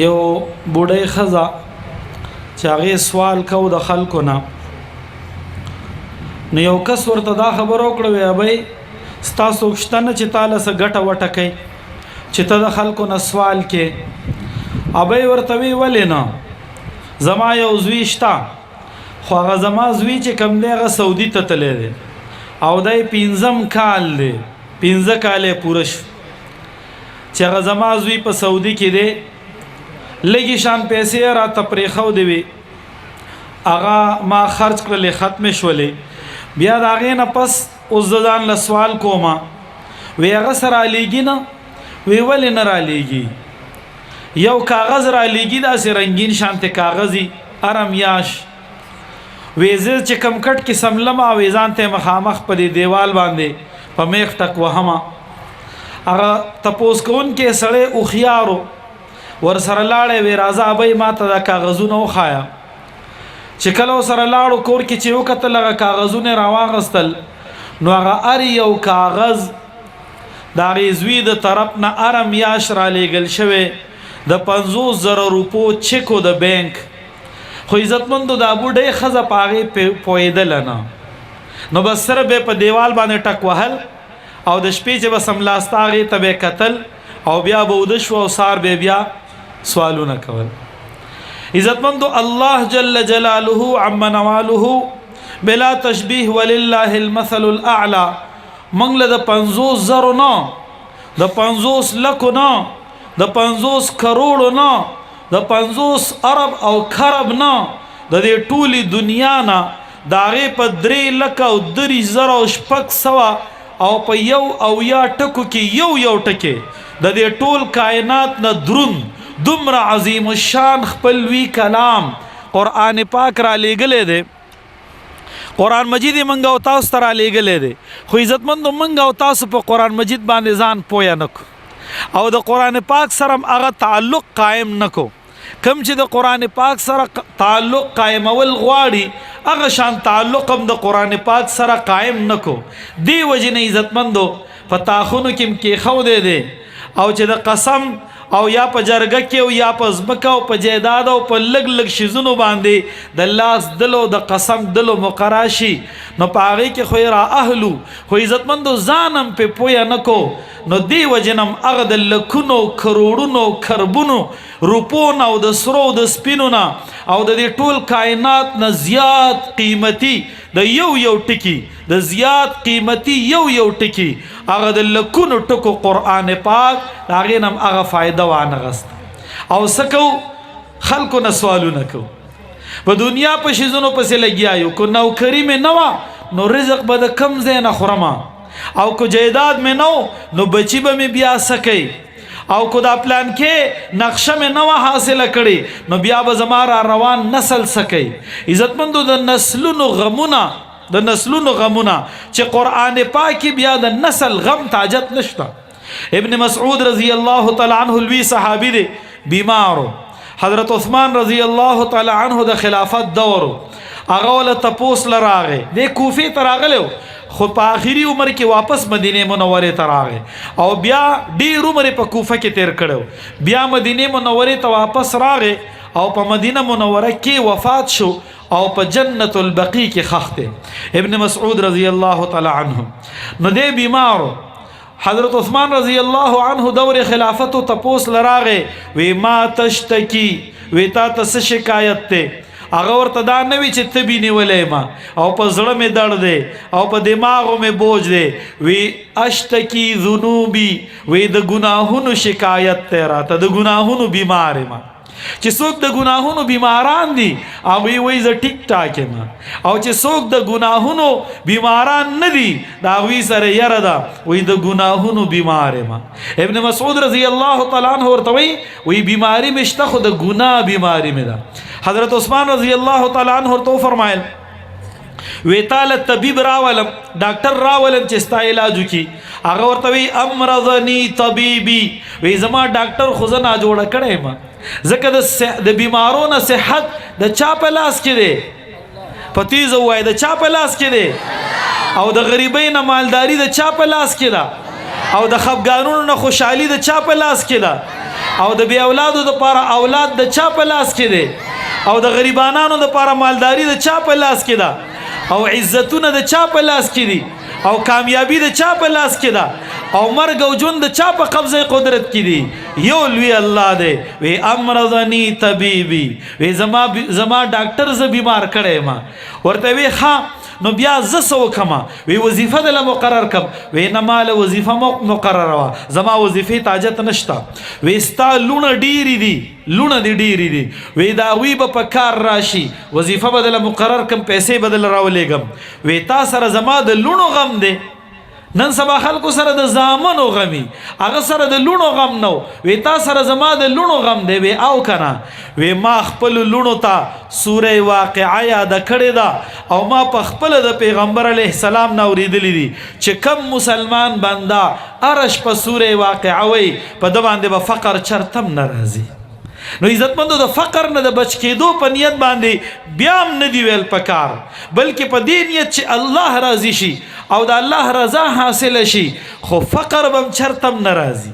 یو بوډۍ ښځه چې هغې سوال کو د خلکو نه، نو یو کس ورته دا خبره وکړه، وی ابۍ ستا څوک شته نه چې تاله څه ګټه وټه کوي چې ته د خلکو نه سوال کې؟ ابۍ ورته وی ولې نه، زما یو زوی شته، خو هغه زما زوی چې کوم دی هغه سعودي ته تللی دی او دی 5م کال دی، 15 کال یې پوره شو چې هغه زما زوی په سعودي کې دی. لږې شان پیسې راته پرېښودې وي، هغه ما خرج کړلې، ختمې شولې. بیا د هغې نه پس اوس زه ځان له سوال کومه، وی هغه سره رالیږي نه؟ وی ولې نه رالیږي؟ یو کاغذ رالیږي، داسې رنګین شانتې کاغذي، هره میاشت. وی زه چې کم کټ کې سملم او ځان ته مخامخ په دې دیوال باندې په میخ ټک وهمه. هغه تپوس کوونکی سړی هوښیارو ورسره لاړی، وی راځه ابۍ ما ته دا کاغذونه وښایه. چې کله ورسره لاړو کور کې چې وکتل هغه کاغذونه یې راواغستل، نو هغه هر یو کاغذ د هغې زوی د طرف نه هره میاشت رالیږل شوی د 50,000 روپو چیکو د بینک. خو عزتمندو دا بوډۍ ښځه په هغې پوهېدله نه، نو بس سره به په دیوال باندې ټک وهل او د شپې چې به سملاسته هغې ته به کتل او بیا به اوده شو او سهار به بیا سوالونه کول. عزتمندو الله جل جلاله عم نواله بلا تشبیه ولله المثل الاعلى موږ له د 50,000 نه، د 50 لکو نه، د 50 کروڑو نه، د 50 ارب او کرب نه، د دې ټولې دنیا نه د هغې په 3,30,600 او په 1 ټکو کې یو ټکی د دې ټول کائنات نه دروند دومره عظیم الشان خپل وی کلام قرآن پاک را لیږلی دی. قرآن مجید یې موږ او تاسو ته را لیږلی دی، خو عزتمندو موږ او تاسو په قرآن مجید باندې ځان پویه نه کړو او د قرآن پاک سره هغه تعلق قائم نه کو. کم چې د قرآن پاک سره تعلق قائمول غواړي هغه شان تعلق هم د قرآن پاک سره قائم نه کو. دی وجې نه عزتمندو په تاخونو کې کېښودی دی او چې د قسم او یا په جرګه کې او یا په ځمکه او په جیداد او په لږ لږ شیزونو باندې د لاس دلو د قسم دلو مقرر شي، نو په هغې کې خو یې را اهلو، خو عزتمندو ځان هم پې پویه نه کو. نو دی وجې نه هغه د لکونو کروړونو کربونو روپو نه او د سرو د سپینو نه او د دې ټول کائنات نه زیات قیمتي د یو ټکي، د زیات قیمتي یو ټکي هغه د لکونو ټکو قرآن پاک د هغې نه هم هغه فایده وانغسته. او څه کوو؟ خلکو نه سوالونه کوو، په دنیا په شیزونو پسې لګیا یو. که نوکري مې نه وه نو رزق به د کم ځای نه خورمه، او که جیداد مې نه نو بچي به مې بیا څه کوي، او که دا پلان کې نقشه مې نه وه حاصله کړې نو بیا به زما را روان نسل څه کوي. عزتمندو د نسلونو غمونه چې قرآن پاک بیا د نسل غم تاجت نشته. ابن مسعود رضی الله تعالی عنہ لوی صحابی دی، بیمارو. حضرت عثمان رضی الله تعالی عنہ د خلافت دورو، هغه ول تپوس لراغه د کوفه ته راغلو، خو په آخري عمر کې واپس مدینه منوره ته راغی او بیا ډیر عمر په کوفه کې تیر کړو، بیا مدینه منوره ته واپس راغی او په مدینه منوره کې وفات شو او په جنت البقیع کې خخته. ابن مسعود رضی الله تعالی عنہ نو دې بیمارو، حضرت عثمان رضی الله عنه دور خلافت تپوس لراغه، وی ما تشتکی، وی تا ته څه شکایت ته؟ هغه ورته دا نه وي چې تبې نیولی ما او په زړه مې درد دی او په دماغو مې بوج دی، وی اشتکی ذنوبی، وی د ګناهونو شکایت دی راته، د ګناهونو بیمار یم. چې څوک د ګناهونو بیماران دي هغوی وایي زه ټیک ټاک یم، او چې څوک د ګناهونو بیماران نه دي د هغوی سره یره ده، وایي د ګناهونو بیمار یم. ابن مسعود رضی الله تعالی عنه ورته وایي بیماري مې شته خو د ګناه بیماري مې ده. حضرت عثمان رضی الله تعالی عنه ورته وفرمایل، وی تاله طبیب راولم، ډاکټر راولم چې ستا علاج وکړي. هغه ورته وایي امرضني طبیبي، وی زما ډاکټر خو زه ناجوړه کړی یم، ځکه د بیمارو نه صحت د چا په لاس کې دی؟ په تیزه ووایه د چا په لاس کې دی؟ او د غریبۍ نه مالداري د چا په لاس کې ده؟ او د خفګانونو نه خوشحالي د چا په لاس کې ده؟ او د بی اولادو د پاره اولاد د چا په لاس کې دی او د غریبانانو د پاره مالداری د چا په لاس کې ده او عزتونه د چا په لاس کې دي او کامیابی د چا په لاس کې ده او مرګ او ژوند د چا په قبضه قدرت کې دي یو لوی الله دی وی امرضنی طبیبی وی زما ډاکټر ز بیمار کړی ما ورته وی ها نو بیا زسو کما وی وظیفه د مقرر کم وی نه مال وظیفه مقرر وا زما وظیفه تاجت نشتا وی ستا لونه ډیری دي لونه دی ډیری دي وی دا وی په کار راشي وظیفه بدل مقرر کم پیسې بدل راولېګم وی تا سره زما د لونو غم دی نن سبا خلکو سره د زامنو غمی هغه سره د لونو غم نو وی تا سره زما د لونو غم دی وی او کنه وی ما خپل لونو ته سوره واقعه یاد کړی دا او ما په خپل د پیغمبر علیه السلام نو ریدلی دي چې کم مسلمان بندا ارش په سوره واقعه وی په د باندې به فقر چرتم ناراضي نو عزتمندو د فقر نه د بچ کېدو په نیت باندې بیا هم نه دی ویل پکار بلکې په دې نیت چې الله راضي شي او د الله رضا حاصل شي خو فقر بم چرتم ناراضي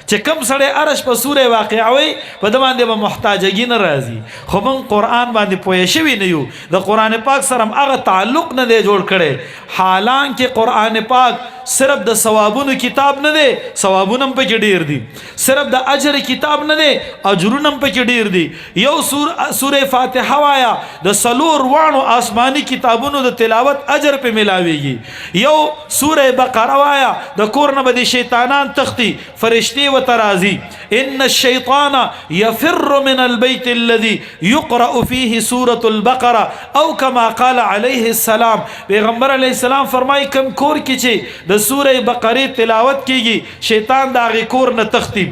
چې کم سړی ارش په سوره واقعه وي په د باندې به محتاجګي نه راځي خو من قرآن باندې پوه شوي نه یو د قرآن پاک سره هغه تعلق نه دی جوړ کړی حالانکه قرآن پاک صرف د ثوابونو کتاب نه دی ثوابونه هم پکې ډیر دي صرف د اجر کتاب نه دی اجرونه هم پکې ډیر دي یو سوره فاتحه وایا د سلور وانو آسمانی کتابونو د تلاوت اجر په ملاويږي یو سوره بقره وایا د کور نه به شیطانان تختی فرشتي وترازي ان الشيطان يفر من البيت الذي يقرأ فيه سوره البقره او كما قال عليه السلام پیغمبر علیه السلام فرمای کم کور کې چې د سوره بقره تلاوت کیږي شیطان دا غی کور نه تختی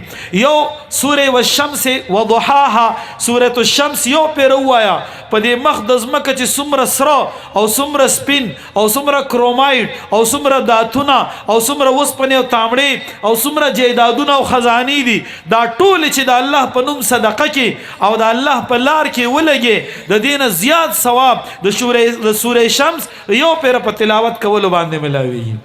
یو سوره والشمس وضحاها سوره الشمس یو پیر وایا په دې مخ د زمکه چې څومره سره او څومره سپین او څومره کرومایډ او څومره داتونه او څومره وسپنې او تامړې او څومره جیدادونه او خزاني دي دا ټول چې د الله په نوم صدقه کې او د الله په لار کې ولګي د دین زیات ثواب د سوره شمس یو پیر په تلاوت کولو باندې ملاوي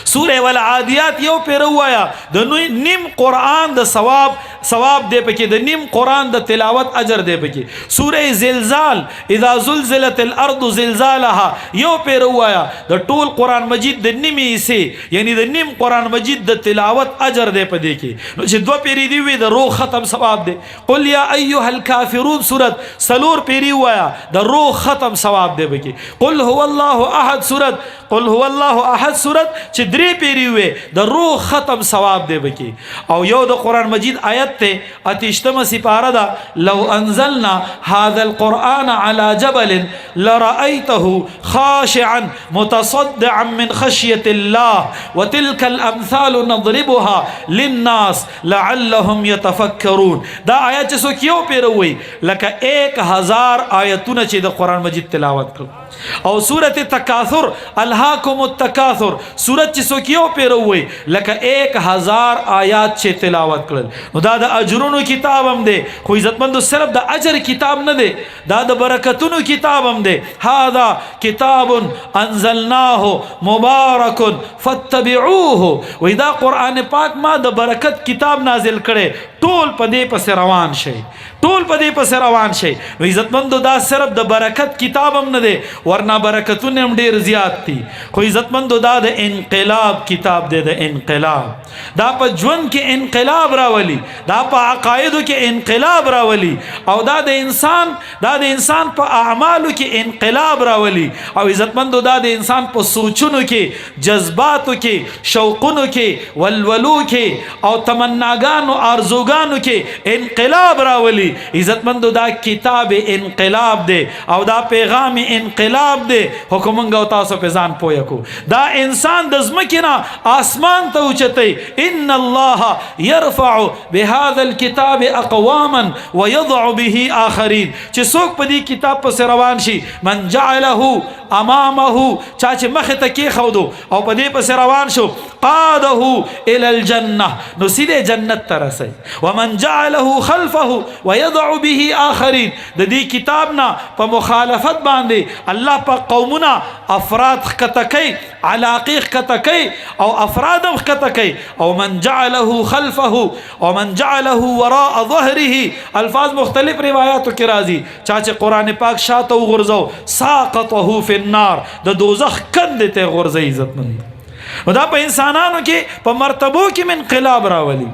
سوره والعادیات یو پیر وایا د نیم قرآن د ثواب دی پکې د نیم قرآن د تلاوت اجر دی پکې سوره زلزال اذا زلزلت الارض زلزالها یو پیر وایا د ټول قرآن مجید د نیمه حصے یعنی د نیم قرآن مجید د تلاوت اجر دی پدې کې نو چې دو پیری دی وي د روح ختم ثواب دی قل یا ایها الکافرون سورت سلور پیری وایا د روح ختم ثواب دی پکې قل هو الله احد سورت قل هو الله احد سورت چې درې پیری وي د روح ختم ثواب دی پکې او یو د قرآن مجید آیت ته اتشتمه سپاره ده لو انزلنا هذا القرآن على جبل لرأيته خاشعا متصدعا من خشية الله وتلك الامثال نضربها للناس لعلهم يتفكرون دا آیت چې څوک یو پیروي لکه 1000 آیتونه چې د قرآن مجید تلاوت کړو او سورت تکاثر الهاکم التکاثر سورت چې څوک یو پیروي لکه 1000 آیات چې تلاوت کړل نو دا د اجرونو کتاب هم دی خو عزتمندو صرف د اجر کتاب نه دی دا د برکتونو کتاب هم دی هذا کتاب انزلناه مبارک فاتبعوه و دا قرآن پاک ما د برکت کتاب نازل کړي ټول په دې پس روان شي ټول په دې پس روان شي نو عزتمندو دا صرف د برکت کتاب هم نه دی ورنه برکتونه هم ډیر زیات دي خو عزتمندو دا د انقلاب کتاب دی د انقلاب دا په ژوند کې انقلاب راولي دا په عقایدو کې انقلاب راولي او دا د انسان په اعمالو کې انقلاب راولي او عزتمندو دا د انسان په سوچونو کې جذباتو کې شوقونو کې ولولو کې او تمناګانو ارزوګانو کې انقلاب راولي عزتمندو دا کتاب انقلاب دی او دا پیغام انقلاب دی حکومت او تاسو په ځان پوهه کو دا انسان د زمکینا آسمان ته اوچتای ان الله يرفع بهذا الكتاب اقواما ويضع به اخرين چې څوک په دې کتاب په روان شي من جعله امامه چا چې مخ ته کې خودو او په دې پس روان شو قاده الى الجنه نو سیده جنت ته رسي ومن جعله خلفه ويضع به اخرين د دې کتاب نه په مخالفت باندې الله په قومنا افراد خطکي علاقه خطکي او افراد خطکي او من جعله خلفه ومن جعله وراء ظهره الفاظ مختلف روایاتو کې راځي چا چې قران پاک شاته وغورځو ساقطه فی النار د دوزخ کندې ته غورځي عزتمند دا په انسانانو کې په مرتبو کې انقلاب راولي